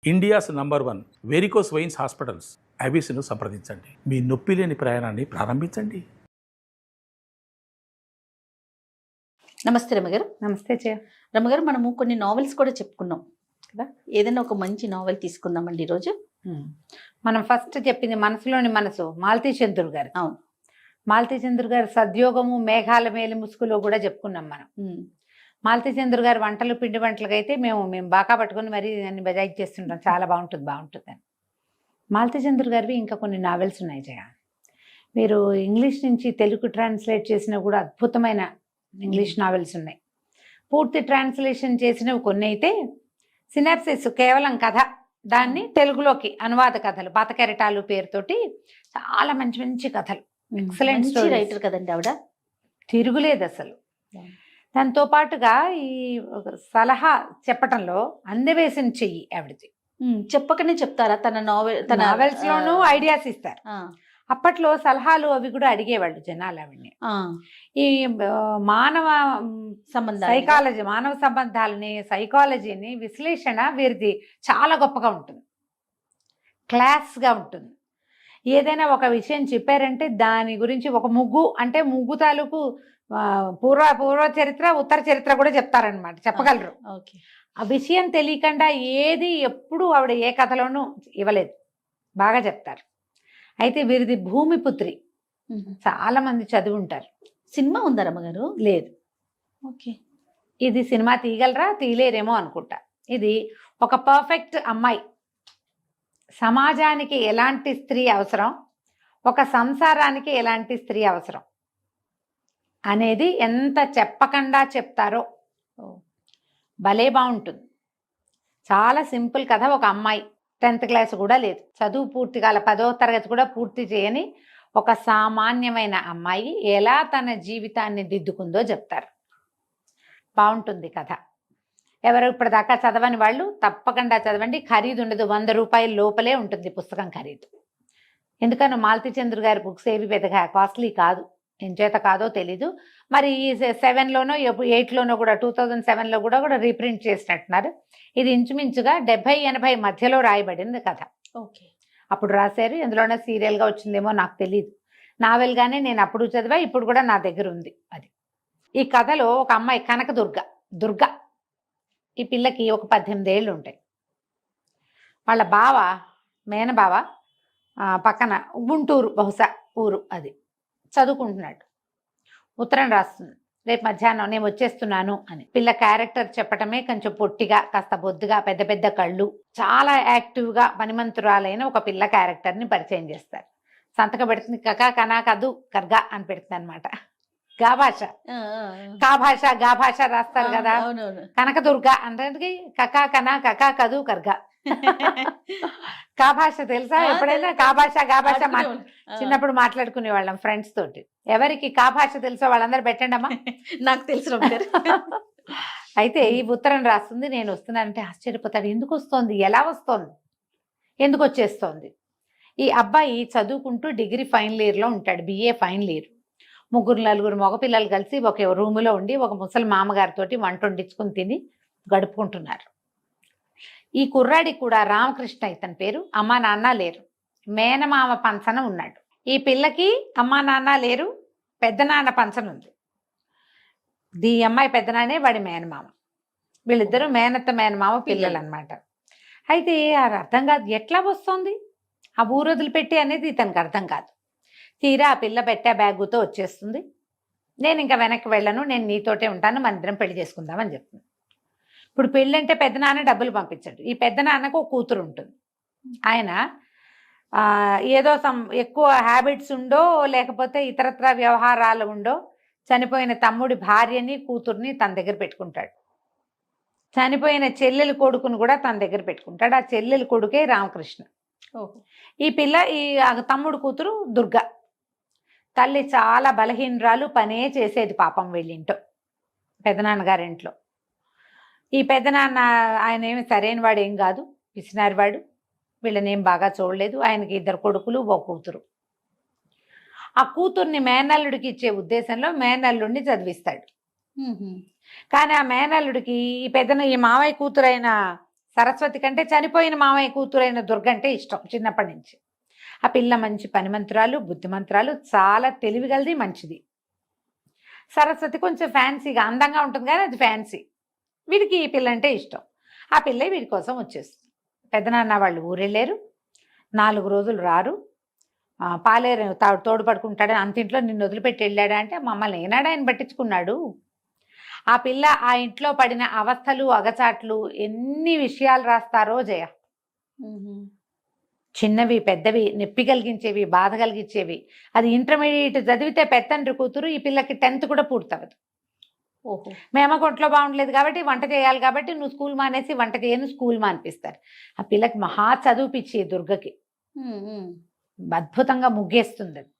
India's number 1 varicose veins hospitals అబిస్ను సంప్రదించండి. మీ నొప్పి లేని ప్రయాణాన్ని ప్రారంభించండి. నమస్తే రమగారు. నమస్తే జయ. రమగారు, మనము కొన్ని నావెల్స్ కూడా చెప్పుకున్నాం కదా, ఏదైనా ఒక మంచి నావెల్ తీసుకుందామండి ఈరోజు. మనం ఫస్ట్ చెప్పింది మనసులోని మనసు, మాలతీ చంద్రుడు గారు. అవును, మాలతీ చంద్రుడు గారు సద్యోగము మేఘాల మేలి ముసుగులో కూడా చెప్పుకున్నాం మనం. మాలతీ చంద్రుడు గారు వంటలు పిండి వంటలకు అయితే మేము బాగా పట్టుకొని మరీ దాన్ని బజాయి చేస్తుంటాం, చాలా బాగుంటుంది అని. మాలతీ చంద్రుడు గారివి ఇంకా కొన్ని నావెల్స్ ఉన్నాయి జయ. మీరు ఇంగ్లీష్ నుంచి తెలుగు ట్రాన్స్లేట్ చేసిన కూడా అద్భుతమైన ఇంగ్లీష్ నావెల్స్ ఉన్నాయి. పూర్తి ట్రాన్స్లేషన్ చేసినవి కొన్ని అయితే, సినాప్సిస్ కేవలం కథ, దాన్ని తెలుగులోకి అనువాద కథలు, పాతకెరటాలు పేరుతోటి చాలా మంచి మంచి కథలు, ఎక్సలెంట్ రైటర్ కదండి ఆవిడ, తిరుగులేదు అసలు. దాంతో పాటుగా ఈ సలహా చెప్పటంలో అందవేసిన చెయ్యి ఆవిడది. చెప్పకనే చెప్తారా తన నావెల్స్ లోనూ ఐడియాస్ ఇస్తారు. అప్పట్లో సలహాలు అవి కూడా అడిగేవాళ్ళు జనాలు ఆవిడ్ని. ఈ మానవ సైకాలజీ, మానవ సంబంధాలని, సైకాలజీని విశ్లేషణ వీరిది చాలా గొప్పగా ఉంటుంది, క్లాస్గా ఉంటుంది. ఏదైనా ఒక విషయం చెప్పారంటే దాని గురించి ఒక ముగ్గు అంటే ముగ్గు తాలూకు పూర్వ చరిత్ర, ఉత్తర చరిత్ర కూడా చెప్తారనమాట, చెప్పగలరు. ఆ విషయం తెలియకుండా ఏది ఎప్పుడు ఆవిడ ఏ కథలోనూ ఇవ్వలేదు, బాగా చెప్తారు. అయితే వీరిది భూమిపుత్రి, చాలా మంది చదివి ఉంటారు. సినిమా ఉందా రమ్మగారు? లేదు. ఓకే, ఇది సినిమా తీయగలరా, తీయలేరేమో అనుకుంటా. ఇది ఒక పర్ఫెక్ట్ అమ్మాయి, సమాజానికి ఎలాంటి స్త్రీ అవసరం, ఒక సంసారానికి ఎలాంటి స్త్రీ అవసరం అనేది ఎంత చెప్పకుండా చెప్తారో భలే బాగుంటుంది. చాలా సింపుల్ కథ. ఒక అమ్మాయి 10th క్లాస్ కూడా లేదు, చదువు పూర్తి కాల, 10వ తరగతి కూడా పూర్తి చేయని ఒక సామాన్యమైన అమ్మాయి ఎలా తన జీవితాన్ని దిద్దుకుందో చెప్తారు. బాగుంటుంది కథ. ఎవరు ఇప్పటిదాకా చదవని వాళ్ళు తప్పకుండా చదవండి. ఖరీదు ఉండదు, 100 రూపాయల లోపలే ఉంటుంది పుస్తకం ఖరీదు. ఎందుకన్నా మాలతీ చంద్రు గారి బుక్స్ ఏవి పెద్దగా కాస్ట్లీ కాదు, ఎంచేత కాదో తెలీదు. మరి ఈ 7లోనో 8లోనో కూడా 2007లో కూడా రీప్రింట్ చేసినట్టున్నారు. ఇది ఇంచుమించుగా 70-80 మధ్యలో రాయబడింది కథ. ఓకే, అప్పుడు రాశారు. ఎందులోనే సీరియల్గా వచ్చిందేమో నాకు తెలియదు. నావెల్గానే నేను అప్పుడు చదివా, ఇప్పుడు కూడా నా దగ్గర ఉంది అది. ఈ కథలో ఒక అమ్మాయి దుర్గ, ఈ పిల్లకి ఒక 18 ఏళ్ళు ఉంటాయి. వాళ్ళ బావ, మేనబావ పక్కన గుంటూరు బహుశా ఊరు, అది చదువుకుంటున్నాడు. ఉత్తరం రాస్తుంది, రేపు మధ్యాహ్నం నేను వచ్చేస్తున్నాను అని. పిల్ల క్యారెక్టర్ చెప్పటమే కొంచెం పొట్టిగా, కాస్త బొద్దుగా, పెద్ద పెద్ద కళ్ళు, చాలా యాక్టివ్గా పనిమంతురాలైన ఒక పిల్ల క్యారెక్టర్ని పరిచయం చేస్తారు. సంతకం పెడుతుంది, కకా కనా కదు కర్గా అని పెడుతుంది అనమాట. గా భాష రాస్తారు కదా. కనకదుర్గ అంటే కకా కనా కకా కదు కర్గా. కా భాష తెలుసా? ఎప్పుడైనా గా భాష చిన్నప్పుడు మాట్లాడుకునే వాళ్ళం ఫ్రెండ్స్ తోటి. ఎవరికి కా భాష తెలుసో వాళ్ళందరూ పెట్టండి అమ్మా. నాకు తెలుసు. అయితే ఈ ఉత్తరం రాస్తుంది, నేను వస్తున్నానంటే ఆశ్చర్యపోతాడు. ఎందుకు వస్తోంది, ఎలా వస్తోంది, ఎందుకు వచ్చేస్తోంది. ఈ అబ్బాయి చదువుకుంటూ డిగ్రీ ఫైనల్ ఇయర్లో ఉంటాడు, BA ఫైనల్ ఇయర్. 3-4 మగపిల్లలు కలిసి ఒక రూములో ఉండి ఒక ముసలి మామగారితో వంట వండించుకుని తిని గడుపుకుంటున్నారు. ఈ కుర్రాడికి కూడా రామకృష్ణ ఇతని పేరు. అమ్మా నాన్న లేరు, మేనమామ పంచన ఉన్నాడు. ఈ పిల్లకి అమ్మా నాన్న లేరు, పెద్దనాన్న పంచన ఉంది. ఈ అమ్మాయి పెద్దనాన్నే, వాడి మేనమామ. వీళ్ళిద్దరూ మేనమామ పిల్లలు అనమాట. అయితే అది అర్థం కాదు, ఎట్లా వస్తుంది ఆ ఊరొదిలి పెట్టి అనేది ఇతనికి అర్థం కాదు. తీరా ఆ పిల్ల పెట్టే బ్యాగుతో వచ్చేస్తుంది. నేను ఇంకా వెనక్కి వెళ్ళను, నేను నీతోటే ఉంటాను, మన ఇద్దరం పెళ్లి చేసుకుందామని చెప్తుంది. ఇప్పుడు పెళ్ళి అంటే పెద్దనాన్న డబ్బులు పంపించాడు. ఈ పెద్దనాన్నకు ఒక కూతురు ఉంటుంది. ఆయన ఏదో ఎక్కువ హ్యాబిట్స్ ఉండో, లేకపోతే ఇతరత్ర వ్యవహారాలు ఉండో, చనిపోయిన తమ్ముడి భార్యని కూతుర్ని తన దగ్గర పెట్టుకుంటాడు. చనిపోయిన చెల్లెలి కొడుకును కూడా తన దగ్గర పెట్టుకుంటాడు. ఆ చెల్లెలి కొడుకే రామకృష్ణ. ఈ పిల్ల, ఈ తమ్ముడు కూతురు దుర్గ. తల్లి చాలా బలహీనరాలు, పనే చేసేది పాపం వీళ్ళింటో, పెదనాన్నగారింట్లో. ఈ పెదనాన్న ఆయన ఏమి సరైన వాడు ఏం కాదు, పిసినారివాడు. వీళ్ళనేం బాగా చూడలేదు. ఆయనకి 2 కొడుకులు, 1 కూతురు. ఆ కూతుర్ని మేనల్లుడికి ఇచ్చే ఉద్దేశంలో మేనల్లుడిని చదివిస్తాడు. కానీ ఆ మేనల్లుడికి ఈ మావయ్య కూతురైన సరస్వతి కంటే చనిపోయిన మామయ్య కూతురైన దుర్గ అంటే ఇష్టం చిన్నప్పటి నుంచి. ఆ పిల్ల మంచి పనిమంతురాలు, బుద్ధిమంతురాలు, చాలా తెలివిగలది, మంచిది. సరస్వతి కొంచెం ఫ్యాన్సీగా అందంగా ఉంటుంది కానీ అది ఫ్యాన్సీ. వీడికి ఈ పిల్ల అంటే ఇష్టం. ఆ పిల్ల వీడి కోసం వచ్చేస్తుంది. పెద్దనాన్న వాళ్ళు ఊరెళ్ళారు, 4 రోజులు రారు. పాలేరు తోడు పడుకుంటాడని అంతింట్లో నిన్ను వదిలిపెట్టి వెళ్ళాడా అంటే మమ్మల్ని ఏనాడు ఆయన పట్టించుకున్నాడు. ఆ పిల్ల ఆ ఇంట్లో పడిన అవస్థలు అగచాట్లు ఎన్ని విషయాలు రాస్తారో జయ. చిన్నవి పెద్దవి, నొప్పి కలిగించేవి, బాధ కలిగించేవి. అది ఇంటర్మీడియట్ చదివితే పెద్దండ్రి కూతురు, ఈ పిల్లకి 10th కూడా పూర్తవదు. ఓహో. మేమకు ఒంట్లో బాగుండలేదు కాబట్టి వంట చేయాలి కాబట్టి నువ్వు స్కూల్ మానేసి వంట చేయను స్కూల్ మానిపిస్తారు. ఆ పిల్లకి మహా చదువుపిచ్చి దుర్గకి అద్భుతంగా ముగ్గేస్తుంది. అది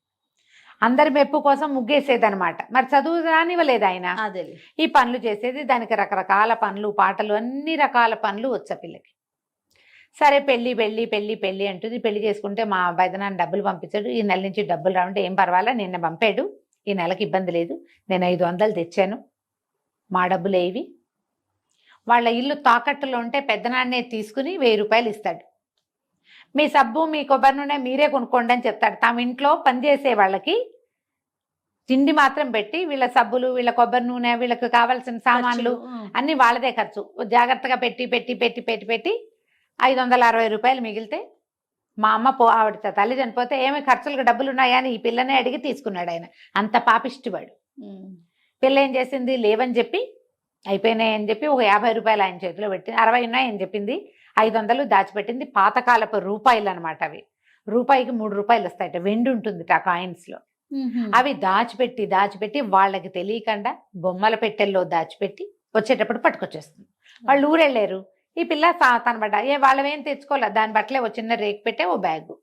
అందరి మెప్పు కోసం ముగ్గేసేదనమాట. మరి చదువు రానివ్వలేదు ఆయన. అదే ఈ పనులు చేసేది, దానికి రకరకాల పనులు, పాటలు, అన్ని రకాల పనులు వచ్చా పిల్లకి. సరే పెళ్ళి పెళ్ళి పెళ్ళి పెళ్ళి అంటుంది. పెళ్లి చేసుకుంటే మా పెదనాన్న డబ్బులు పంపించాడు. ఈ నెల నుంచి డబ్బులు రావంటే ఏం పర్వాలా, నిన్న పంపాడు, ఈ నెలకి ఇబ్బంది లేదు, నేను 500 తెచ్చాను, మా డబ్బులు ఏవి. వాళ్ళ ఇల్లు తాకట్టులో ఉంటే పెద్దనాన్నే తీసుకుని 1000 రూపాయలు ఇస్తాడు. మీ సబ్బు మీ కొబ్బరి నూనె మీరే కొనుక్కోండి అని చెప్తాడు. తమ ఇంట్లో పనిచేసే వాళ్ళకి తిండి మాత్రం పెట్టి వీళ్ళ సబ్బులు, వీళ్ళ కొబ్బరి నూనె, వీళ్ళకి కావాల్సిన సామాన్లు అన్నీ వాళ్ళదే ఖర్చు. జాగ్రత్తగా పెట్టి పెట్టి పెట్టి పెట్టి పెట్టి 560 రూపాయలు మిగిలితే మా అమ్మ ఆవిడ తల్లి చనిపోతే ఏమి ఖర్చులకు డబ్బులు ఉన్నాయా అని ఈ పిల్లనే అడిగి తీసుకున్నాడు ఆయన. అంత పాపిష్టివాడు. పిల్ల ఏం చేసింది, లేవని చెప్పి అయిపోయినాయని చెప్పి ఒక 50 రూపాయలు ఆయన చేతిలో పెట్టి 60 ఉన్నాయని చెప్పింది, 500 దాచిపెట్టింది. పాతకాలపు రూపాయలు అనమాట అవి. రూపాయికి 3 రూపాయలు వస్తాయట, వెండి ఉంటుంది ఆ కాయిన్స్లో. అవి దాచిపెట్టి దాచిపెట్టి వాళ్ళకి తెలియకుండా బొమ్మల పెట్టెల్లో దాచిపెట్టి వచ్చేటప్పుడు పట్టుకొచ్చేస్తుంది. వాళ్ళు ఊరెళ్ళారు. ఈ పిల్ల తన బట్ట వాళ్ళవేం తెచ్చుకోలే, దాని బట్టలే ఓ చిన్న రేకు పెట్టే ఓ బ్యాగు.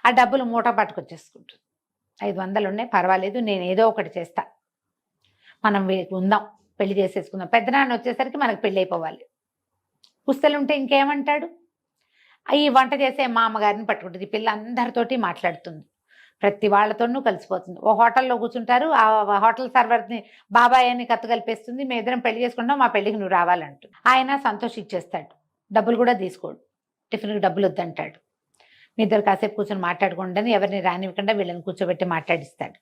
ఆ డబ్బులు మూట పట్టుకొచ్చేసుకుంటుంది. 500 ఉన్నాయి, పర్వాలేదు, నేను ఏదో ఒకటి చేస్తా, మనం ఉందాం, పెళ్లి చేసేసుకుందాం. పెద్దనాన్న వచ్చేసరికి మనకు పెళ్ళి అయిపోవాలి. పుస్తలుంటే ఇంకేమంటాడు. ఈ వంట చేసే మా అమ్మగారిని పట్టుకుంటుంది. ఈ పిల్ల అందరితోటి మాట్లాడుతుంది, ప్రతి వాళ్ళతోనూ కలిసిపోతుంది. ఓ హోటల్లో కూర్చుంటారు, ఆ హోటల్ సర్వర్ని బాబాయ్ అని కత్తు కలిపేస్తుంది. మేము ఇద్దరం పెళ్లి చేసుకుంటాం, మా పెళ్లికి నువ్వు రావాలంటుంది. ఆయన సంతోషించేస్తాడు, డబ్బులు కూడా తీసుకోడు, టిఫిన్కి డబ్బులు వద్దంటాడు. మీ ఇద్దరు కాసేపు కూర్చొని మాట్లాడుకోండి అని ఎవరిని రానివ్వకుండా వీళ్ళని కూర్చోబెట్టి మాట్లాడిస్తాడు.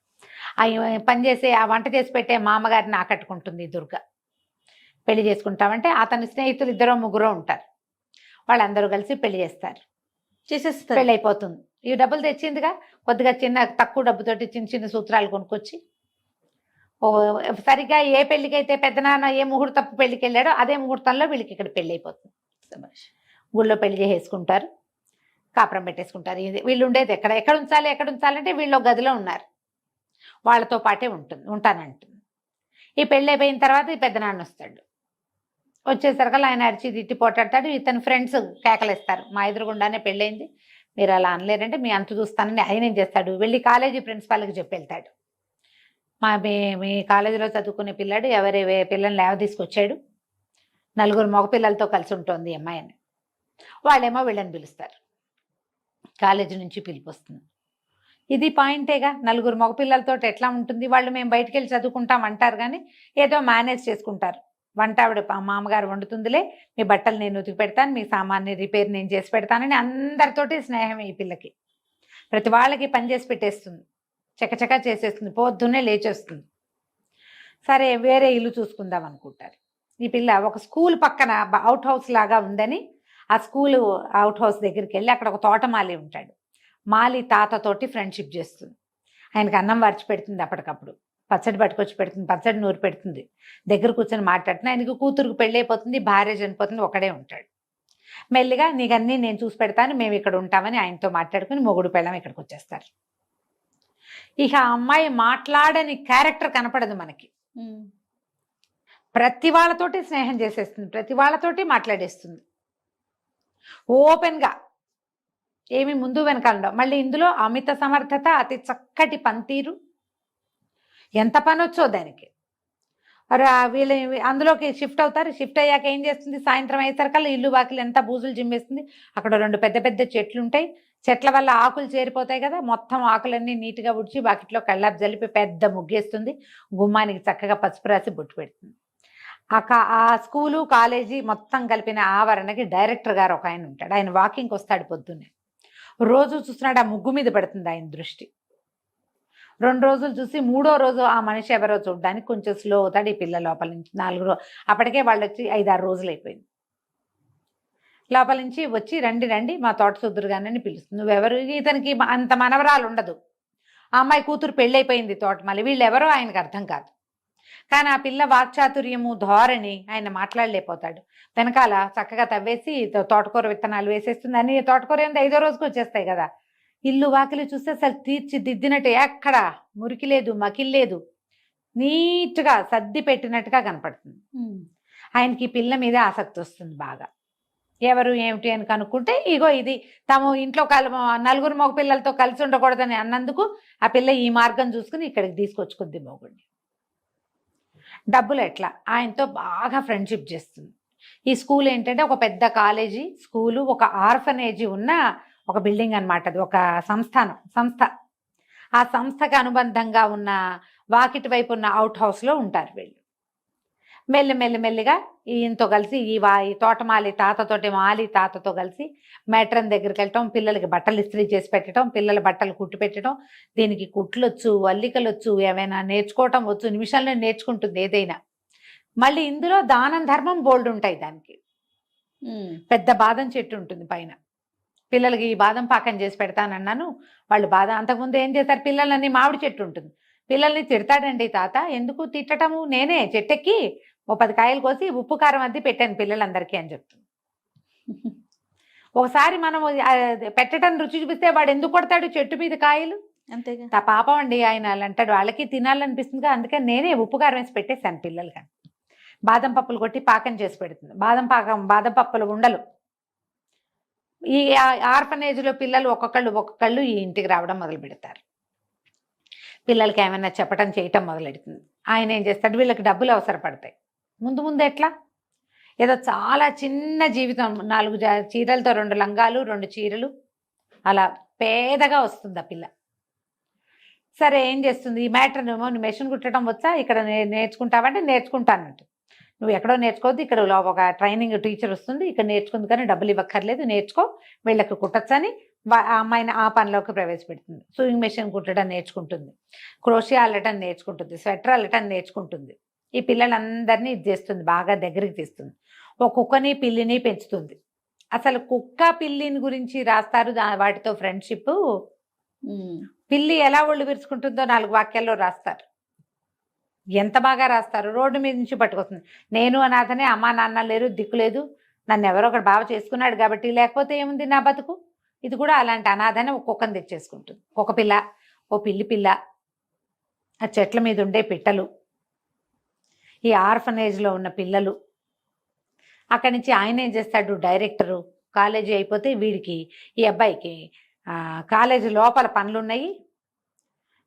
పనిచేసే ఆ వంట చేసి పెట్టే మామగారిని ఆకట్టుకుంటుంది దుర్గ. పెళ్లి చేసుకుంటామంటే అతని స్నేహితులు 2-3 ఉంటారు, వాళ్ళందరూ కలిసి పెళ్లి చేస్తారు, చేసేస్తారు. పెళ్ళి అయిపోతుంది. ఈ డబ్బులు తెచ్చిందిగా, కొద్దిగా తక్కువ డబ్బుతోటి చిన్న చిన్న సూత్రాలు కొనుక్కొచ్చి సరిగ్గా ఏ పెళ్లికైతే పెద్దనాన్న ఏ ముహూర్తపు పెళ్లికి వెళ్ళాడో అదే ముహూర్తంలో వీళ్ళకి ఇక్కడ పెళ్లి అయిపోతుంది. గుళ్ళో పెళ్లి చేసేసుకుంటారు, కాపురం పెట్టేసుకుంటారు. వీళ్ళు ఉండేది ఎక్కడ ఉంచాలంటే వీళ్ళు ఒక గదిలో ఉన్నారు, వాళ్ళతో పాటే ఉంటానంటుంది. ఈ పెళ్ళి అయిపోయిన తర్వాత ఈ పెద్దనాన్న వస్తాడు. వచ్చేసరికి ఆయన అరిచి తిట్టి పోటాడతాడు. ఇతని ఫ్రెండ్స్ కేకలేస్తారు, మా ఎదురుగుండానే పెళ్ళైంది, మీరు అలా అనలేరంటే మీ అంత చూస్తానని ఆయన ఏం చేస్తాడు, వెళ్ళి కాలేజీ ప్రిన్సిపాల్కి చెప్పి వెళ్తాడు. మీ కాలేజీలో చదువుకునే పిల్లాడు ఎవరి పిల్లల్ని లేవ తీసుకొచ్చాడు, 4 మగపిల్లలతో కలిసి ఉంటుంది అమ్మాయి అని. వాళ్ళేమో వీళ్ళని పిలుస్తారు, కాలేజీ నుంచి పిలుపు వస్తుంది. ఇది పాయింటేగా, 4 మగపిల్లలతో ఎట్లా ఉంటుంది. వాళ్ళు మేము బయటికి వెళ్ళి చదువుకుంటాం అంటారు కానీ ఏదో మేనేజ్ చేసుకుంటారు. వంట ఆవిడ మామగారు వండుతుందిలే, మీ బట్టలు నేను ఉతికి పెడతాను, మీ సామాన్ని రిపేర్ నేను చేసి పెడతానని అందరితోటి స్నేహం ఈ పిల్లకి. ప్రతి వాళ్ళకి పని చేసి పెట్టేస్తుంది, చకచకా చేసేస్తుంది, పొద్దున్నే లేచేస్తుంది. సరే వేరే ఇల్లు చూసుకుందాం అనుకుంటారు. ఈ పిల్ల ఒక స్కూల్ పక్కన అవుట్ హౌస్ లాగా ఉందని ఆ స్కూల్ అవుట్ హౌస్ దగ్గరికి వెళ్ళి అక్కడ ఒక తోటమాలి ఉంటాడు. మాలి తాతతోటి ఫ్రెండ్షిప్ చేస్తుంది, ఆయనకి అన్నం వార్చి పెడుతుంది, అప్పటికప్పుడు పచ్చడి పట్టుకొచ్చి పెడుతుంది, పచ్చడి నూరి పెడుతుంది, దగ్గర కూర్చొని మాట్లాడుతుంది. ఆయనకి కూతురుకు పెళ్ళి అయిపోతుంది, భార్య చనిపోతుంది, ఒకడే ఉంటాడు. మెల్లిగా నీకన్నీ నేను చూసి పెడతాను, మేము ఇక్కడ ఉంటామని ఆయనతో మాట్లాడుకుని మొగుడు పెళ్ళం ఇక్కడికి వచ్చేస్తారు. ఇక ఆ అమ్మాయి మాట్లాడని క్యారెక్టర్ కనపడదు మనకి. ప్రతి వాళ్ళతోటి స్నేహం చేసేస్తుంది, ప్రతి వాళ్ళతోటి మాట్లాడేస్తుంది ఓపెన్గా, ఏమి ముందు వెనకాల. మళ్ళీ ఇందులో అమిత సమర్థత, అతి చక్కటి పనితీరు, ఎంత పని వచ్చో దానికి. వీళ్ళు అందులోకి షిఫ్ట్ అవుతారు. షిఫ్ట్ అయ్యాక ఏం చేస్తుంది, సాయంత్రం అయ్యేసరికల్లా ఇల్లు వాకిలు ఎంత బూజులు జిమ్మేస్తుంది. అక్కడ 2 పెద్ద పెద్ద చెట్లు ఉంటాయి, చెట్ల వల్ల ఆకులు చేరిపోతాయి కదా, మొత్తం ఆకులన్నీ నీట్గా ఉడిచి వాకిట్లో కళ్ళాపు జలిపి పెద్ద ముగ్గేస్తుంది. గుమ్మానికి చక్కగా పసుపు రాసి బొట్టు పెడుతుంది. ఆ స్కూలు కాలేజీ మొత్తం కలిపిన ఆవరణకి డైరెక్టర్ గారు ఒక ఆయన ఉంటాడు. ఆయన వాకింగ్కి వస్తాడు పొద్దున్నే. రోజు చూస్తున్నాడు, ఆ ముగ్గు మీద పడుతుంది ఆయన దృష్టి. 2 రోజులు చూసి 3వ రోజు ఆ మనిషి ఎవరో చూడడానికి కొంచెం స్లో అవుతాడు. ఈ పిల్ల లోపల నుంచి 4 రోజు, అప్పటికే వాళ్ళు వచ్చి 5-6 రోజులు అయిపోయింది. లోపల నుంచి వచ్చి రండి రండి మా తోట సుద్దురుగానని పిలుస్తుంది. నువ్వెవరు? ఇతనికి అంత మనవరాలు ఉండదు. ఆ అమ్మాయి కూతురు పెళ్ళైపోయింది తోటమాలి. వీళ్ళు ఎవరో ఆయనకు అర్థం కాదు. కానీ ఆ పిల్ల వాక్చాతుర్యము ధోరణి ఆయన మాట్లాడలేకపోతాడు. వెనకాల చక్కగా తవ్వేసి తోటకూర విత్తనాలు వేసేస్తుంది. అని తోటకూర ఏంది 5వ రోజుకి వచ్చేస్తాయి కదా. ఇల్లు వాకిలి చూస్తే అసలు తీర్చిదిద్దినట్టు, ఎక్కడ మురికి లేదు, మకిలి లేదు, నీట్గా సర్ది పెట్టినట్టుగా కనపడుతుంది. ఆయనకి ఈ పిల్ల మీద ఆసక్తి వస్తుంది బాగా. ఎవరు ఏమిటి అని కనుక్కుంటే ఇగో ఇది తాము ఇంట్లో 4 మగ పిల్లలతో కలిసి ఉండకూడదని అన్నందుకు ఆ పిల్ల ఈ మార్గం చూసుకుని ఇక్కడికి తీసుకొచ్చుకుంది మొగుడిని. డబ్బులు ఎట్లా ఆయనతో బాగా ఫ్రెండ్షిప్ చేస్తుంది. ఈ స్కూల్ ఏంటంటే ఒక పెద్ద కాలేజీ స్కూలు, ఒక ఆర్ఫనేజీ ఉన్న ఒక బిల్డింగ్ అనమాట. అది ఒక సంస్థ. ఆ సంస్థకు అనుబంధంగా ఉన్న వాకిటి వైపు ఉన్న అవుట్ హౌస్లో ఉంటారు వీళ్ళు. మెల్లిగా ఈయనతో కలిసి ఈ తోటమాలి తాతతోటి మాలి తాతతో కలిసి మేట్రన్ దగ్గరికి వెళ్ళటం, పిల్లలకి బట్టలు ఇస్త్రీ చేసి పెట్టడం, పిల్లల బట్టలు కుట్టి పెట్టడం. దీనికి కుట్లొచ్చు, అల్లికలు వచ్చు, ఏమైనా నేర్చుకోవటం వచ్చు, నిమిషాల్లో నేర్చుకుంటుంది ఏదైనా. మళ్ళీ ఇందులో దానం ధర్మం బోల్డ్ ఉంటాయి. దానికి పెద్ద బాదం చెట్టు ఉంటుంది పైన. పిల్లలకి ఈ బాదం పాకం చేసి పెడతానన్నాను. వాళ్ళు బాదం అంతకుముందు ఏం చేశారు, పిల్లలని మామిడి చెట్టు ఉంటుంది, పిల్లల్ని తిడతాడండి తాత. ఎందుకు తిట్టటము, నేనే చెట్టెక్కి 10 కాయలు కోసి ఉప్పు కారం అద్ది పెట్టాను పిల్లలందరికీ అని చెప్తుంది. ఒకసారి మనం పెట్టడం రుచి చూపిస్తే వాడు ఎందుకు కొడతాడు చెట్టు మీద కాయలు? అంతేగా. పాపం అండి ఆయన అలా అంటాడు, వాళ్ళకి తినాలనిపిస్తుంది. అందుకని నేనే ఉప్పు కారం వేసి పెట్టేశాను పిల్లలకి. బాదం పప్పులు కొట్టి పాకం చేసి పెడుతుంది. బాదం పప్పులు ఉండలు. ఈ ఆర్ఫనేజ్లో పిల్లలు ఒక్కొక్కళ్ళు ఈ ఇంటికి రావడం మొదలు పెడతారు. పిల్లలకి ఏమైనా చెప్పటం చేయటం మొదలెడుతుంది. ఆయన ఏం చేస్తాడు, వీళ్ళకి డబ్బులు అవసరపడతాయి. ముందు ఎట్లా, ఏదో చాలా చిన్న జీవితం, 4 చీరలతో 2 లంగాలు 2 చీరలు అలా పేదగా వస్తుంది ఆ పిల్ల. సరే ఏం చేస్తుంది, ఈ మ్యాటర్ ఏమో నువ్వు మెషిన్ కుట్టడం వచ్చా, ఇక్కడ నేర్చుకుంటావంటే నేర్చుకుంటానంటు. నువ్వు ఎక్కడో నేర్చుకోవద్దు, ఇక్కడ ఒక ట్రైనింగ్ టీచర్ వస్తుంది, ఇక్కడ నేర్చుకుంది కానీ డబ్బులు ఇవ్వక్కర్లేదు, నేర్చుకో, వీళ్ళకి కుట్టచ్చని ఆ అమ్మాయిని ఆ పనిలోకి ప్రవేశపెడుతుంది. సూయింగ్ మెషిన్ కుట్టడం నేర్చుకుంటుంది, క్రోషియా అల్లటం నేర్చుకుంటుంది, స్వెటర్ అల్లటం నేర్చుకుంటుంది. ఈ పిల్లలందరినీ ఇది చేస్తుంది, బాగా దగ్గరికి తీస్తుంది. ఒక కుక్కని పిల్లిని పెంచుతుంది. అసలు కుక్క పిల్లిని గురించి రాస్తారు, వాటితో ఫ్రెండ్షిప్. పిల్లి ఎలా ఒళ్ళు విరుచుకుంటుందో 4 వాక్యాల్లో రాస్తారు. ఎంత బాగా రాస్తారు. రోడ్డు మీద నుంచి పట్టుకొస్తుంది. నేను అనాథనే, అమ్మా నాన్న లేరు, దిక్కు లేదు, నన్ను ఎవరో ఒకటి బాగా చేసుకున్నాడు కాబట్టి, లేకపోతే ఏముంది నా బతుకు. ఇది కూడా అలాంటి అనాథనే ఒక కుక్కను తెచ్చేసుకుంటుంది. ఒక పిల్ల, ఓ పిల్లి పిల్ల, ఆ చెట్ల మీద ఉండే పిట్టలు, ఈ ఆర్ఫనేజ్లో ఉన్న పిల్లలు. అక్కడి నుంచి ఆయన ఏం చేస్తాడు, డైరెక్టరు. కాలేజీ అయిపోతే వీడికి, ఈ అబ్బాయికి కాలేజీ లోపల పనులున్నాయి,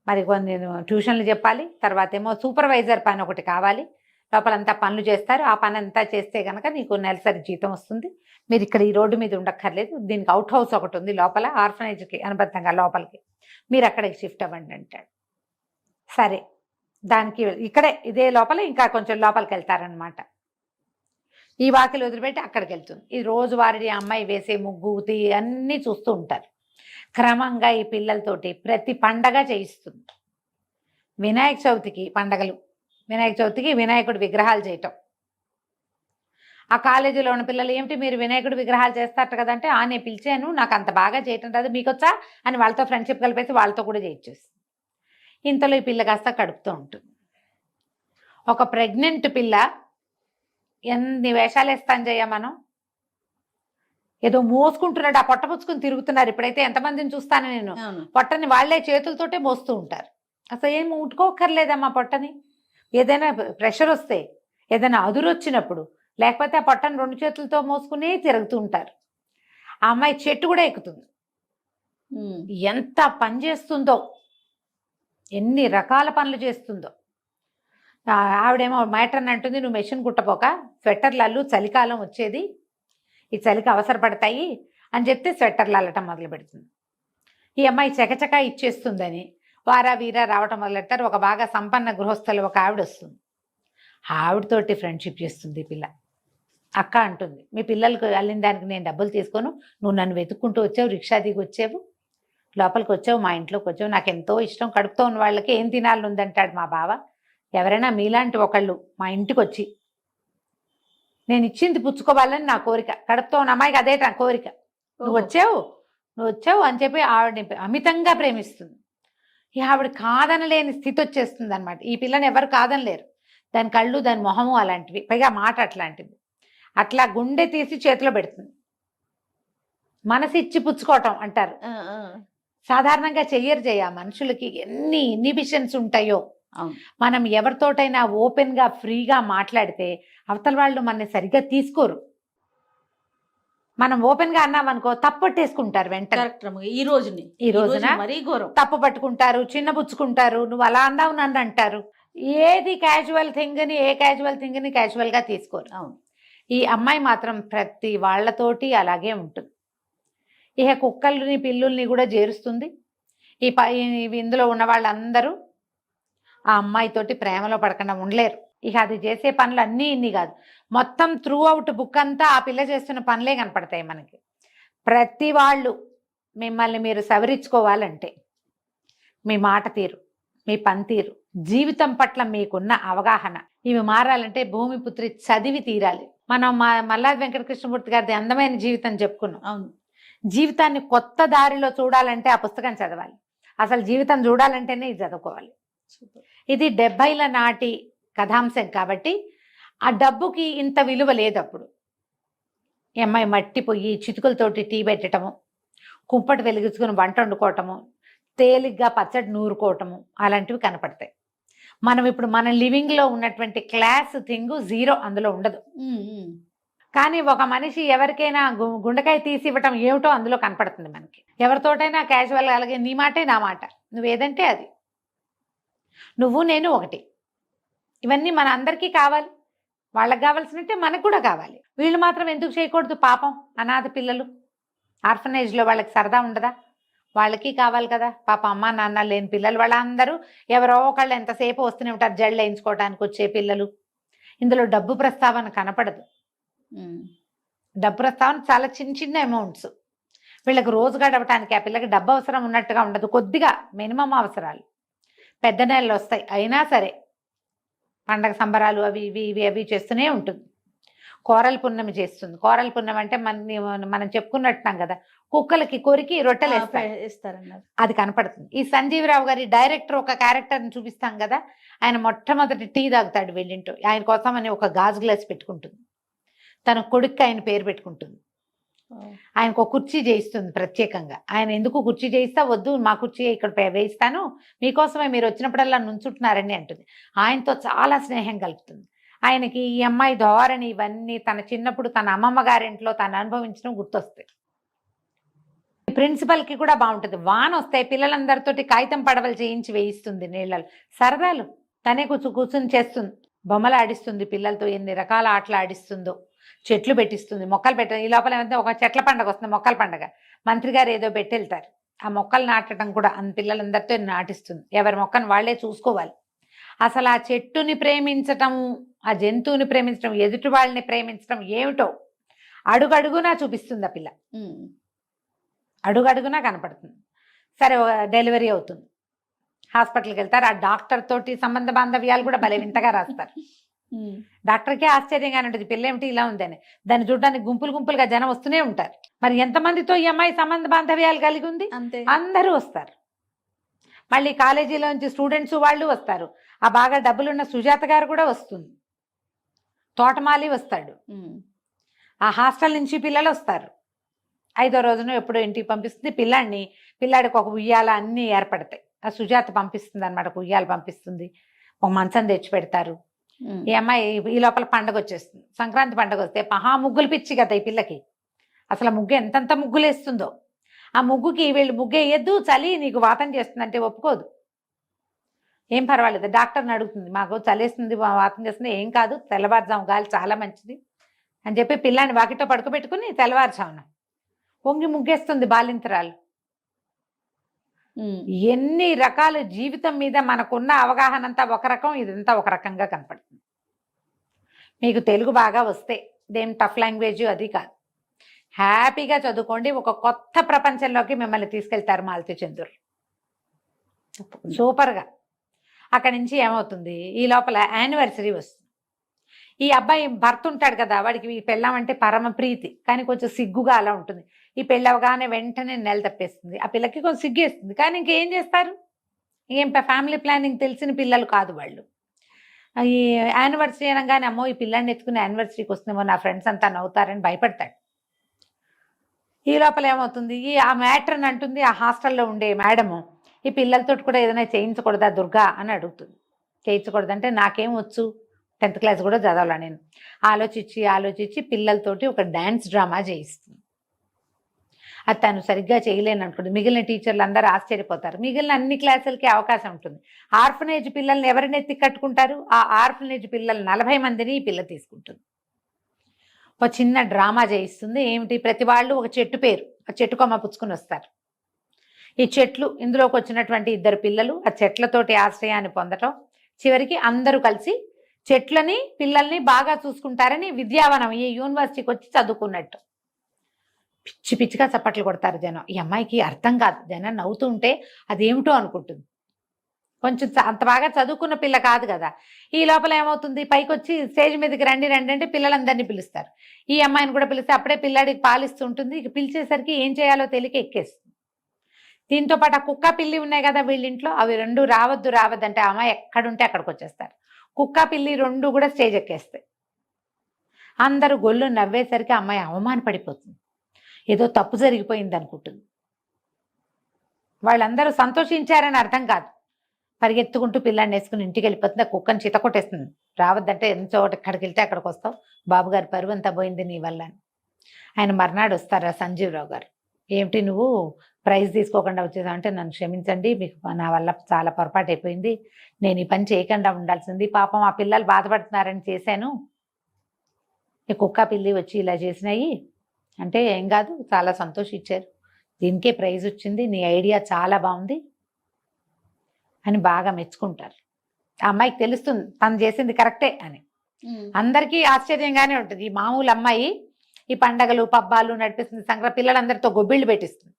మరి కొన్ని ట్యూషన్లు చెప్పాలి, తర్వాత ఏమో సూపర్వైజర్ పని ఒకటి కావాలి, లోపలంతా పనులు చేస్తారు. ఆ పని అంతా చేస్తే కనుక నీకు నెలసరి జీతం వస్తుంది, మీరు ఇక్కడ ఈ రోడ్డు మీద ఉండక్కర్లేదు, దీనికి అవుట్ హౌస్ ఒకటి ఉంది లోపల ఆర్ఫనేజ్కి అనుబంధంగా లోపలికి, మీరు అక్కడికి షిఫ్ట్ అవ్వండి అంటాడు. సరే, దానికి ఇక్కడే ఇదే లోపల ఇంకా కొంచెం లోపలికి వెళ్తారనమాట. ఈ వాకిలు వదిలిపెట్టి అక్కడికి వెళ్తుంది. ఈ రోజువారీ అమ్మాయి వేసే ముగ్గు అన్నీ చూస్తూ ఉంటారు. క్రమంగా ఈ పిల్లలతోటి ప్రతి పండగ చేయిస్తుంది. వినాయక చవితికి పండగలు, వినాయక చవితికి వినాయకుడి విగ్రహాలు చేయటం. ఆ కాలేజీలో ఉన్న పిల్లలు, ఏమిటి మీరు వినాయకుడి విగ్రహాలు చేస్తారట కదంటే, నేను పిలిచాను, నాకు అంత బాగా చేయటం రాదు, మీకొచ్చా అని వాళ్ళతో ఫ్రెండ్షిప్ కలిపేసి వాళ్ళతో కూడా చేయించేసి. ఇంతలో ఈ పిల్ల కాస్త కడుపుతూ ఉంటుంది. ఒక ప్రెగ్నెంట్ పిల్ల ఎన్ని వేషాలు వేస్తాను చెయ్య, మనం ఏదో మోసుకుంటున్నాడు, ఆ పొట్ట పుచ్చుకుని తిరుగుతున్నారు. ఇప్పుడైతే ఎంతమందిని చూస్తాను నేను, పొట్టని వాళ్లే చేతులతోటే మోస్తూ ఉంటారు. అసలు ఏం ముట్టుకోకర్లేదమ్మా పొట్టని. ఏదైనా ప్రెషర్ వస్తే, ఏదైనా అదురు వచ్చినప్పుడు, లేకపోతే ఆ పొట్టని 2 చేతులతో మోసుకునే తిరుగుతూ ఉంటారు. ఆ అమ్మాయి చెట్టు కూడా ఎక్కుతుంది. ఎంత పని చేస్తుందో, ఎన్ని రకాల పనులు చేస్తుందో. ఆవిడేమో మ్యాటర్ అంటుంది, నువ్వు మెషిన్ కుట్టపోక స్వెట్టర్లు అల్లు, చలికాలం వచ్చేది, ఈ చలికి అవసరపడతాయి అని చెప్తే స్వెట్టర్లు అల్లటం మొదలు పెడుతుంది. ఈ అమ్మాయి చకచకా ఇచ్చేస్తుందని వారా వీరా రావటం మొదలెడతారు. ఒక బాగా సంపన్న గృహస్థులు ఒక ఆవిడ వస్తుంది. ఆవిడతోటి ఫ్రెండ్షిప్ చేస్తుంది ఈ పిల్ల. అక్క అంటుంది, మీ పిల్లలకు వెళ్ళిన దానికి నేను డబ్బులు తీసుకోను, నువ్వు నన్ను వెతుక్కుంటూ వచ్చావు, రిక్షా దిగి వచ్చావు, లోపలికి వచ్చావు, మా ఇంట్లోకి వచ్చావు, నాకు ఎంతో ఇష్టం, కడుపుతో ఉన్న వాళ్ళకి ఏం తినాలని ఉందంటాడు మా బావ. ఎవరైనా మీలాంటి ఒకళ్ళు మా ఇంటికి వచ్చి నేను ఇచ్చింది పుచ్చుకోవాలని నా కోరిక, కడుపుతో ఉన్న అమ్మాయికి అదే నా కోరిక, నువ్వు వచ్చావు అని చెప్పి ఆవిడని అమితంగా ప్రేమిస్తుంది. ఈ ఆవిడ కాదనలేని స్థితి వచ్చేస్తుంది అనమాట. ఈ పిల్లని ఎవరు కాదనలేరు, దాని కళ్ళు దాని మొహము అలాంటివి, పైగా మాట అట్లాంటిది. అట్లా గుండె తీసి చేతిలో పెడుతుంది. మనసు ఇచ్చి పుచ్చుకోవటం అంటారు, సాధారణంగా చెయ్యరు. మనుషులకి ఎన్ని ఇన్హిబిషన్స్ ఉంటాయో. మనం ఎవరితోటైనా ఓపెన్గా ఫ్రీగా మాట్లాడితే అవతల వాళ్ళు మనని సరిగ్గా తీసుకోరు. మనం ఓపెన్గా అన్నామనుకో తప్పట్టేసుకుంటారు వెంటనే. ఈ రోజున మరీ ఘోరం, తప్పు పట్టుకుంటారు, చిన్నబుచ్చుకుంటారు, నువ్వు అలా అన్నావు నన్ను అంటారు. ఏది క్యాజువల్ థింగ్ని, ఏ క్యాజువల్ థింగ్ని క్యాజువల్గా తీసుకోరు. అవును. ఈ అమ్మాయి మాత్రం ప్రతి వాళ్ళతోటి అలాగే ఉంటుంది. ఇక కుక్కల్ని పిల్లుల్ని కూడా చేరుస్తుంది. ఇందులో ఉన్న వాళ్ళందరూ ఆ అమ్మాయితోటి ప్రేమలో పడకుండా ఉండలేరు. ఇక అది చేసే పనులు అన్నీ ఇన్ని కాదు, మొత్తం త్రూ అవుట్ బుక్ అంతా ఆ పిల్ల చేస్తున్న పనులే కనపడతాయి మనకి. ప్రతి వాళ్ళు మిమ్మల్ని మీరు సవరించుకోవాలంటే మీ మాట తీరు, మీ పనితీరు, జీవితం పట్ల మీకున్న అవగాహన, ఇవి మారాలంటే భూమిపుత్రి చదివి తీరాలి. మనం మల్లాది వెంకటకృష్ణమూర్తి గారిది అందమైన జీవితం చెప్పుకున్నాం. అవును. జీవితాన్ని కొత్త దారిలో చూడాలంటే ఆ పుస్తకం చదవాలి. అసలు జీవితం చూడాలంటేనే ఇది చదువుకోవాలి. ఇది 70ల నాటి కథాంశం కాబట్టి ఆ డబ్బుకి ఇంత విలువ లేదు. అప్పుడు ఈ అమ్మాయి మట్టిపోయి చితుకులతోటి టీ పెట్టడము, కుంపటి వెలిగించుకుని వంట వండుకోవటము, తేలిగ్గా పచ్చడి నూరుకోవటము అలాంటివి కనపడతాయి. మనం ఇప్పుడు మన లివింగ్లో ఉన్నటువంటి క్లాస్ థింగ్ జీరో అందులో ఉండదు. కానీ ఒక మనిషి ఎవరికైనా గుండెకాయ తీసి ఇవ్వటం ఏమిటో అందులో కనపడుతుంది మనకి. ఎవరితోటైనా క్యాజువల్ అలాగే నీ మాటే నా మాట, నువ్వేదంటే అది, నువ్వు నేను ఒకటి, ఇవన్నీ మన అందరికీ కావాలి. వాళ్ళకి కావాల్సినట్టే మనకు కూడా కావాలి. వీళ్ళు మాత్రం ఎందుకు చేయకూడదు? పాపం అనాథ పిల్లలు ఆర్ఫనేజ్లో వాళ్ళకి సరదా ఉండదా? వాళ్ళకి కావాలి కదా. పాప అమ్మ నాన్న లేని పిల్లలు వాళ్ళందరూ ఎవరో ఒకళ్ళు ఎంతసేపు వస్తూనే ఉంటారు, జళ్ళు వేయించుకోవడానికి వచ్చే పిల్లలు. ఇందులో డబ్బు ప్రస్తావన కనపడదు. డబ్బు ప్రస్తావన చాలా చిన్న చిన్న అమౌంట్స్. వీళ్ళకి రోజు గడవటానికి ఆ పిల్లకి డబ్బు అవసరం ఉన్నట్టుగా ఉండదు, కొద్దిగా మినిమం అవసరాలు. పెద్ద నెలలు వస్తాయి అయినా సరే పండగ సంబరాలు అవి ఇవి ఇవి అవి చేస్తూనే ఉంటుంది. కోరల పున్నమి చేస్తుంది. కోరల పున్నమి అంటే మనం చెప్పుకున్నట్టున్నాం కదా, కుక్కలకి కొరికి రొట్టెలు ఇస్తారన్నారు, అది కనపడుతుంది. ఈ సంజీవరావు గారి డైరెక్టర్ ఒక క్యారెక్టర్ని చూపిస్తాం కదా, ఆయన మొట్టమొదటి టీ తాగుతాడు వెళ్ళింటూ, ఆయన కోసం అని ఒక గాజు గ్లాస్ పెట్టుకుంటుంది, తన కొడుక్కి ఆయన పేరు పెట్టుకుంటుంది, ఆయనకు ఒక కుర్చీ చేయిస్తుంది ప్రత్యేకంగా. ఆయన ఎందుకు కుర్చీ చేయిస్తా, వద్దు మా కుర్చీ ఇక్కడ వేయిస్తాను, మీకోసమే మీరు వచ్చినప్పుడల్లా నుంచుంటున్నారని అంటుంది. ఆయనతో చాలా స్నేహం కలుపుతుంది. ఆయనకి ఈ అమ్మాయి ధోరణి ఇవన్నీ తన చిన్నప్పుడు తన అమ్మమ్మ గారింట్లో తను అనుభవించడం గుర్తొస్తాయి. ప్రిన్సిపల్కి కూడా బాగుంటుంది. వాన వస్తే పిల్లలందరితోటి కాగితం పడవలు చేయించి వేయిస్తుంది నీళ్ళలో, సరదాలు తనే కూర్చుని చేస్తుంది, బొమ్మలు ఆడిస్తుంది పిల్లలతో, ఎన్ని రకాల ఆటలు ఆడిస్తుందో, చెట్లు పెట్టిస్తుంది, మొక్కలు పెట్ట. ఈ లోపల ఏమంటే ఒక చెట్ల పండుగ వస్తుంది, మొక్కల పండుగ, మంత్రి గారు ఏదో పెట్టి వెళ్తారు, ఆ మొక్కలు నాటడం కూడా పిల్లలందరితో నాటిస్తుంది. ఎవరి మొక్కను వాళ్లే చూసుకోవాలి. అసలు ఆ చెట్టుని ప్రేమించటం, ఆ జంతువుని ప్రేమించడం, ఎదుటి వాళ్ళని ప్రేమించడం ఏమిటో అడుగడుగునా చూపిస్తుంది ఆ పిల్ల, అడుగడుగునా కనపడుతుంది. సరే డెలివరీ అవుతుంది, హాస్పిటల్కి వెళ్తారు. ఆ డాక్టర్ తోటి సంబంధ బాంధవ్యాలు కూడా భలే వింతగా రాస్తారు. డాక్టర్కే ఆశ్చర్యంగా ఉంటుంది, పిల్ల ఏమిటి ఇలా ఉందని. దాన్ని చూడడానికి గుంపులు గుంపులుగా జనం వస్తూనే ఉంటారు. మరి ఎంతమందితో ఈ అమ్మాయి సంబంధ బాంధవ్యాలు కలిగి ఉంది? అందరూ వస్తారు. మళ్ళీ కాలేజీలో నుంచి స్టూడెంట్స్ వాళ్ళు వస్తారు. ఆ బాగా డబ్బులున్న సుజాత గారు కూడా వస్తుంది, తోటమాలి వస్తాడు, ఆ హాస్టల్ నుంచి పిల్లలు వస్తారు. 5వ రోజున ఎప్పుడో ఇంటికి పంపిస్తుంది పిల్లాడిని. పిల్లాడికి ఒక ఉయ్యాల అన్నీ ఏర్పడతాయి. ఆ సుజాత పంపిస్తుంది అనమాట, ఒక ఉయ్యాల పంపిస్తుంది, ఒక మంచం తెచ్చి పెడతారు. ఈ అమ్మాయి ఈ లోపల పండగ వచ్చేస్తుంది. సంక్రాంతి పండగ వస్తే మహా ముగ్గులు పిచ్చి కదా ఈ పిల్లకి. అసలు ముగ్గు ఎంతంత ముగ్గులు వేస్తుందో. ఆ ముగ్గుకి వీళ్ళు ముగ్గు వేయద్దు, చలి నీకు వాతం చేస్తుందంటే ఒప్పుకోదు. ఏం పర్వాలేదు, డాక్టర్ని అడుగుతుంది, మాకు చలేస్తుంది వాతం చేస్తుంది, ఏం కాదు తెల్లవారుజాము గాలి చాలా మంచిది అని చెప్పి పిల్లాన్ని వాకిట్లో పడుకోబెట్టుకుని తెల్లవారుజామున పొంగి ముగ్గేస్తుంది బాలింతరాలు. ఎన్ని రకాల జీవితం మీద మనకున్న అవగాహన అంతా ఒక రకం, ఇదంతా ఒక రకంగా కనపడుతుంది. మీకు తెలుగు బాగా వస్తే ఇదేం టఫ్ లాంగ్వేజ్ అది కాదు, హ్యాపీగా చదువుకోండి. ఒక కొత్త ప్రపంచంలోకి మిమ్మల్ని తీసుకెళ్తారు మాలతి చంద్రుడు. తప్పకుండా. సూపర్గా. అక్కడి నుంచి ఏమవుతుంది, ఈ లోపల యానివర్సరీ వస్తుంది. ఈ అబ్బాయి భర్త ఉంటాడు కదా, వాడికి ఈ పెళ్ళాం అంటే పరమ ప్రీతి, కానీ కొంచెం సిగ్గుగా అలా ఉంటుంది. ఈ పెళ్ళవగానే వెంటనే నెల తప్పేస్తుంది. ఆ పిల్లకి కొంచెం సిగ్గేస్తుంది, కానీ ఇంకేం చేస్తారు, ఏం ఫ్యామిలీ ప్లానింగ్ తెలిసిన పిల్లలు కాదు వాళ్ళు. ఈ యానివర్సరీ అనగానే అమ్మో ఈ పిల్లాన్ని ఎత్తుకుని యానివర్సరీకి వస్తుందేమో నా ఫ్రెండ్స్ అంతా నవ్వుతారని భయపడతాడు. ఈ లోపల ఏమవుతుంది, ఆ మ్యాట్రన్ అంటుంది, ఆ హాస్టల్లో ఉండే మేడము ఈ పిల్లలతో కూడా ఏదైనా చేయించకూడదా దుర్గా అని అడుగుతుంది. చేయించకూడదంటే నాకేం వచ్చు, 10th క్లాస్ కూడా చదవాలా నేను. ఆలోచించి పిల్లలతోటి ఒక డ్యాన్స్ డ్రామా చేయిస్తుంది. అది తను సరిగ్గా చేయలేను అనుకోండి, మిగిలిన టీచర్లు అందరూ ఆశ్చర్యపోతారు. మిగిలిన అన్ని క్లాసులకి అవకాశం ఉంటుంది. ఆర్ఫనేజ్ పిల్లల్ని ఎవరిని ఎత్తి కట్టుకుంటారు, ఆ ఆర్ఫనేజ్ పిల్లలు 40 మందిని ఈ పిల్ల తీసుకుంటుంది. ఒక చిన్న డ్రామా చేయిస్తుంది. ఏమిటి, ప్రతి వాళ్ళు ఒక చెట్టు పేరు, ఆ చెట్టు కొమ్మ పుచ్చుకుని వస్తారు. ఈ చెట్లు, ఇందులోకి వచ్చినటువంటి 2 పిల్లలు ఆ చెట్లతోటి ఆశ్రయాన్ని పొందటం, చివరికి అందరూ కలిసి చెట్లని పిల్లల్ని బాగా చూసుకుంటారని విద్యావనం ఈ యూనివర్సిటీకి వచ్చి చదువుకున్నట్టు. పిచ్చి పిచ్చిగా చప్పట్లు కొడతారు జనం. ఈ అమ్మాయికి అర్థం కాదు, జనం నవ్వుతూ ఉంటే అదేమిటో అనుకుంటుంది. కొంచెం అంత బాగా చదువుకున్న పిల్ల కాదు కదా. ఈ లోపల ఏమవుతుంది, పైకి వచ్చి స్టేజ్ మీదకి రండి అంటే పిల్లలందరినీ పిలుస్తారు. ఈ అమ్మాయిని కూడా పిలిస్తే అప్పుడే పిల్లాడికి పాలిస్తూ ఉంటుంది. ఇక పిలిచేసరికి ఏం చేయాలో తెలియక ఎక్కేస్తుంది. దీంతో పాటు ఆ కుక్క పిల్లి ఉన్నాయి కదా వీళ్ళింట్లో, అవి 2 రావద్దు అంటే ఆ అమ్మాయి ఎక్కడుంటే అక్కడికి వచ్చేస్తారు. కుక్క పిల్లి 2 కూడా స్టేజ్ ఎక్కేస్తాయి. అందరూ గొల్లు నవ్వేసరికి అమ్మాయి అవమానపడిపోతుంది, ఏదో తప్పు జరిగిపోయింది అనుకుంటుంది. వాళ్ళందరూ సంతోషించారని అర్థం కాదు. పరిగెత్తుకుంటూ పిల్లాన్ని వేసుకుని ఇంటికి వెళ్ళిపోతుంది. ఆ కుక్కని చిత కొట్టేస్తుంది. రావద్దంటే ఎంత చోట ఎక్కడికి వెళ్తే అక్కడికి వస్తావు, బాబుగారు పరువు అంతా పోయింది నీ వల్ల అని. ఆయన మర్నాడు వస్తారా సంజీవరావు గారు, ఏమిటి నువ్వు ప్రైజ్ తీసుకోకుండా వచ్చేసావు అంటే, నన్ను క్షమించండి, మీకు నా వల్ల చాలా పొరపాటు అయిపోయింది, నేను ఈ పని చేయకుండా ఉండాల్సింది, పాపం ఆ పిల్లలు బాధపడుతున్నారని చేశాను, ఈ కుక్క పిల్లి వచ్చి ఇలా చేసినాయి అంటే, ఏం కాదు చాలా సంతోషించారు, దీనికే ప్రైజ్ వచ్చింది, నీ ఐడియా చాలా బాగుంది అని బాగా మెచ్చుకుంటారు. ఆ అమ్మాయికి తెలుస్తుంది తను చేసింది కరెక్టే అని. అందరికీ ఆశ్చర్యంగానే ఉంటుంది. ఈ మామూలు అమ్మాయి ఈ పండగలు పబ్బాలు నడిపిస్తుంది, సంక్రాంతి పిల్లలందరితో గొబ్బిళ్ళు పెట్టిస్తుంది.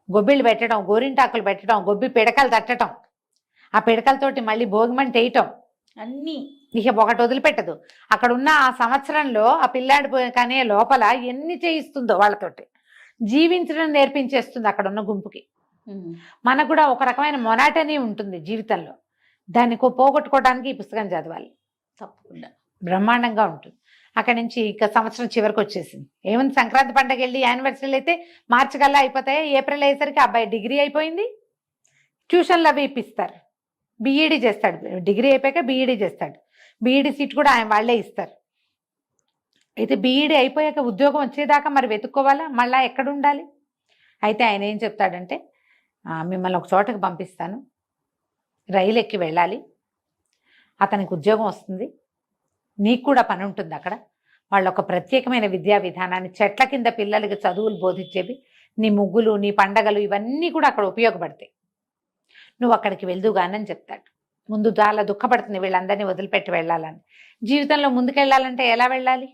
గొబ్బిళ్ళు పెట్టడం, గోరింటాకులు పెట్టడం, గొబ్బి పిడకలు తట్టడం, ఆ పిడకలతోటి మళ్ళీ భోగిమంట వేయటం, అన్నీ ఇక ఒకటి వదిలిపెట్టదు. అక్కడ ఉన్న ఆ సంవత్సరంలో ఆ పిల్లాడి కానీ లోపల ఎన్ని చేయిస్తుందో వాళ్ళతోటి జీవించడం నేర్పించేస్తుంది అక్కడ ఉన్న గుంపుకి. మనకు కూడా ఒక రకమైన మొనాటనీ ఉంటుంది జీవితంలో, దాన్ని పోగొట్టుకోవడానికి ఈ పుస్తకం చదవాలి. తప్పకుండా బ్రహ్మాండంగా ఉంటుంది. అక్కడి నుంచి ఇక సంవత్సరం చివరికి వచ్చేసింది. ఏముంది, సంక్రాంతి పండగ వెళ్ళి యానివర్సరీలు అయితే మార్చి కల్లా అయిపోతాయి. ఏప్రిల్ అయ్యేసరికి అబ్బాయి డిగ్రీ అయిపోయింది. ట్యూషన్లు అవి ఇప్పిస్తారు, బీఈడీ చేస్తాడు. డిగ్రీ అయిపోయాక బీఈడీ చేస్తాడు. బీఈడీ సీట్ కూడా ఆయన వాళ్ళే ఇస్తారు. అయితే బీఈడీ అయిపోయాక ఉద్యోగం వచ్చేదాకా మరి వెతుక్కోవాలా, మళ్ళీ ఎక్కడ ఉండాలి. అయితే ఆయన ఏం చెప్తాడంటే, మిమ్మల్ని ఒక చోటకి పంపిస్తాను, రైలు ఎక్కి వెళ్ళాలి, అతనికి ఉద్యోగం వస్తుంది, నీకు కూడా పని ఉంటుంది అక్కడ. వాళ్ళు ఒక ప్రత్యేకమైన విద్యా విధానాన్ని, చెట్ల కింద పిల్లలకి చదువులు బోధించేవి, నీ ముగ్గులు నీ పండగలు ఇవన్నీ కూడా అక్కడ ఉపయోగపడతాయి, నువ్వు అక్కడికి వెళ్దుగానని చెప్తాడు. ముందు చాలా దుఃఖపడుతుంది వీళ్ళందరినీ వదిలిపెట్టి వెళ్ళాలని. జీవితంలో ముందుకెళ్ళాలంటే ఎలా వెళ్ళాలి,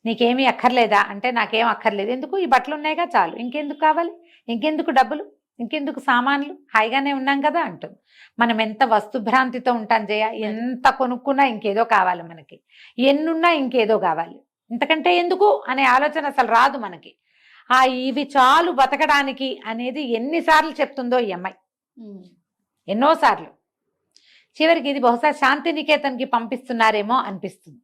నీకేమీ అక్కర్లేదా అంటే, నాకేం అక్కర్లేదు, ఎందుకు ఈ బట్టలు ఉన్నాయిగా చాలు, ఇంకెందుకు కావాలి, ఇంకెందుకు డబ్బులు, ఇంకెందుకు సామాన్లు, హాయిగానే ఉన్నాం కదా అంటుంది. మనం ఎంత వస్తుభ్రాంతితో ఉంటాం జయ, ఎంత కొనుక్కున్నా ఇంకేదో కావాలి మనకి, ఎన్నున్నా ఇంకేదో కావాలి, ఇంతకంటే ఎందుకు అనే ఆలోచన అసలు రాదు మనకి. ఇవి చాలు బతకడానికి అనేది ఎన్నిసార్లు చెప్తుందో ఈ అమ్మాయి, ఎన్నోసార్లు. చివరికి ఇది బహుశా శాంతినికేతన్కి పంపిస్తున్నారేమో అనిపిస్తుంది.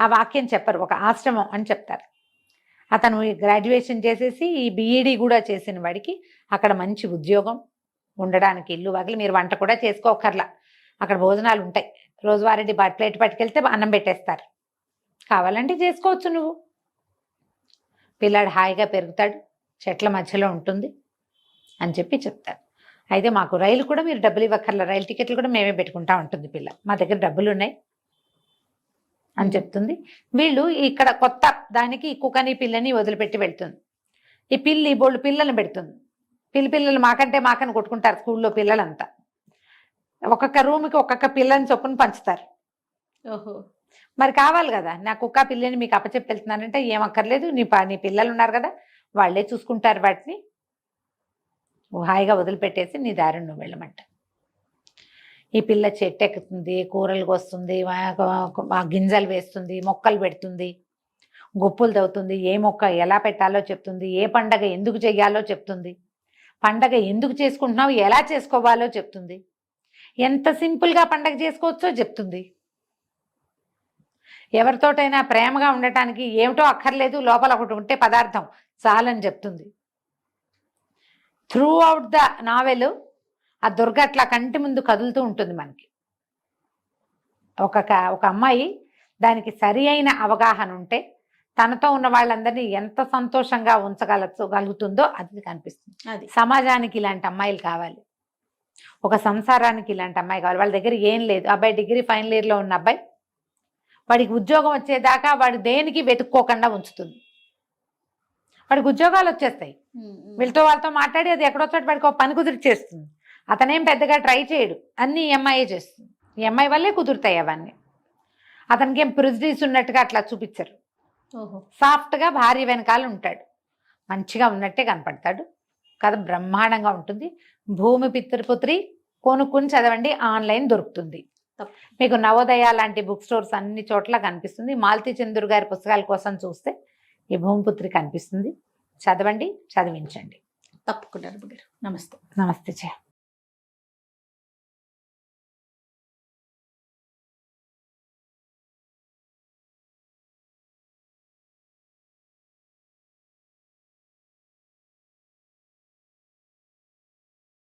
ఆ వాక్యం చెప్పరు, ఒక ఆశ్రమం అని చెప్తారు. అతను గ్రాడ్యుయేషన్ చేసేసి ఈ బీఈడీ కూడా చేసిన వాడికి అక్కడ మంచి ఉద్యోగం, ఉండడానికి ఇల్లు వాకిలి, మీరు వంట కూడా చేసుకోకర్లా, అక్కడ భోజనాలు ఉంటాయి, రోజువారీ ప్లేట్ పట్టుకెళ్తే అన్నం పెట్టేస్తారు, కావాలంటే చేసుకోవచ్చు నువ్వు. పిల్లాడు హాయిగా పెరుగుతాడు, చెట్ల మధ్యలో ఉంటుంది అని చెప్పి చెప్తారు. అయితే మాకు రైలు కూడా మీరు డబ్బులు ఇవ్వక్కర్లా, రైలు టికెట్లు కూడా మేమే పెట్టుకుంటా ఉంటుంది పిల్ల, మా దగ్గర డబ్బులు ఉన్నాయి అని చెప్తుంది. వీళ్ళు ఇక్కడ కొత్త దానికి కుక్కని పిల్లని వదిలిపెట్టి వెళ్తుంది. ఈ పిల్లి బోళ్ళు పిల్లల్ని పెడుతుంది. పిల్లలు మాకని కొట్టుకుంటారు స్కూల్లో పిల్లలంతా. ఒక్కొక్క రూమ్కి ఒక్కొక్క పిల్లని చొప్పున పంచుతారు. ఓహో. మరి కావాలి కదా, నా కుక్క పిల్లని మీకు అప్పచెప్పి వెళ్తున్నానంటే ఏమక్కర్లేదు, నీ పిల్లలు ఉన్నారు కదా, వాళ్ళే చూసుకుంటారు వాటిని, హాయిగా వదిలిపెట్టేసి నీ దారిని నువ్వు వెళ్ళమంట. ఈ పిల్ల చెట్టు ఎక్కుతుంది, కూరలు కోస్తుంది, గింజలు వేస్తుంది, మొక్కలు పెడుతుంది, గొప్పులు తవ్వుతుంది, ఏ మొక్క ఎలా పెట్టాలో చెప్తుంది, ఏ పండగ ఎందుకు చెయ్యాలో చెప్తుంది, పండగ ఎందుకు చేసుకుంటున్నావు ఎలా చేసుకోవాలో చెప్తుంది, ఎంత సింపుల్గా పండగ చేసుకోవచ్చో చెప్తుంది. ఎవరితోటైనా ప్రేమగా ఉండటానికి ఏమిటో అక్కర్లేదు, లోపల ఒకటి ఉంటే పదార్థం చాలని చెప్తుంది. త్రూ అవుట్ ద నావెల్ ఆ దుర్గ అట్లా కంటి ముందు కదులుతూ ఉంటుంది మనకి. ఒక అమ్మాయి దానికి సరి అయిన అవగాహన ఉంటే తనతో ఉన్న వాళ్ళందరినీ ఎంత సంతోషంగా ఉంచగలుగుతుందో అది కనిపిస్తుంది. అది సమాజానికి ఇలాంటి అమ్మాయిలు కావాలి, ఒక సంసారానికి ఇలాంటి అమ్మాయి కావాలి. వాళ్ళ దగ్గర ఏం లేదు, అబ్బాయి డిగ్రీ ఫైనల్ ఇయర్లో ఉన్న అబ్బాయి, వాడికి ఉద్యోగం వచ్చేదాకా వాడు దేనికి వెతుక్కోకుండా ఉంచుతుంది. వాడికి ఉద్యోగాలు వచ్చేస్తాయి, వీళ్ళతో వాళ్ళతో మాట్లాడి అది ఎక్కడో చోట వాడికి ఒక పని కుదిరి చేస్తుంది. అతనేం పెద్దగా ట్రై చేయడు, అన్నీ ఎంఐఏ చేస్తుంది. ఈ అమ్మాయి వల్లే కుదురుతాయి అవన్నీ. అతనికి ఏం ప్రిజడీస్ ఉన్నట్టుగా అట్లా చూపించరు. ఓహో. సాఫ్ట్గా భార్య వెనకాల ఉంటాడు, మంచిగా ఉన్నట్టే కనపడతాడు. కథ బ్రహ్మాండంగా ఉంటుంది. భూమి పితృపుత్రి కొనుక్కుని చదవండి, ఆన్లైన్ దొరుకుతుంది మీకు. నవోదయ లాంటి బుక్ స్టోర్స్ అన్ని చోట్ల కనిపిస్తుంది. మాలతీ చంద్ర గారి పుస్తకాల కోసం చూస్తే ఈ భూమిపుత్రి కనిపిస్తుంది. చదవండి, చదివించండి. తప్పకుండా రమ్య గారు. నమస్తే. నమస్తే జయ.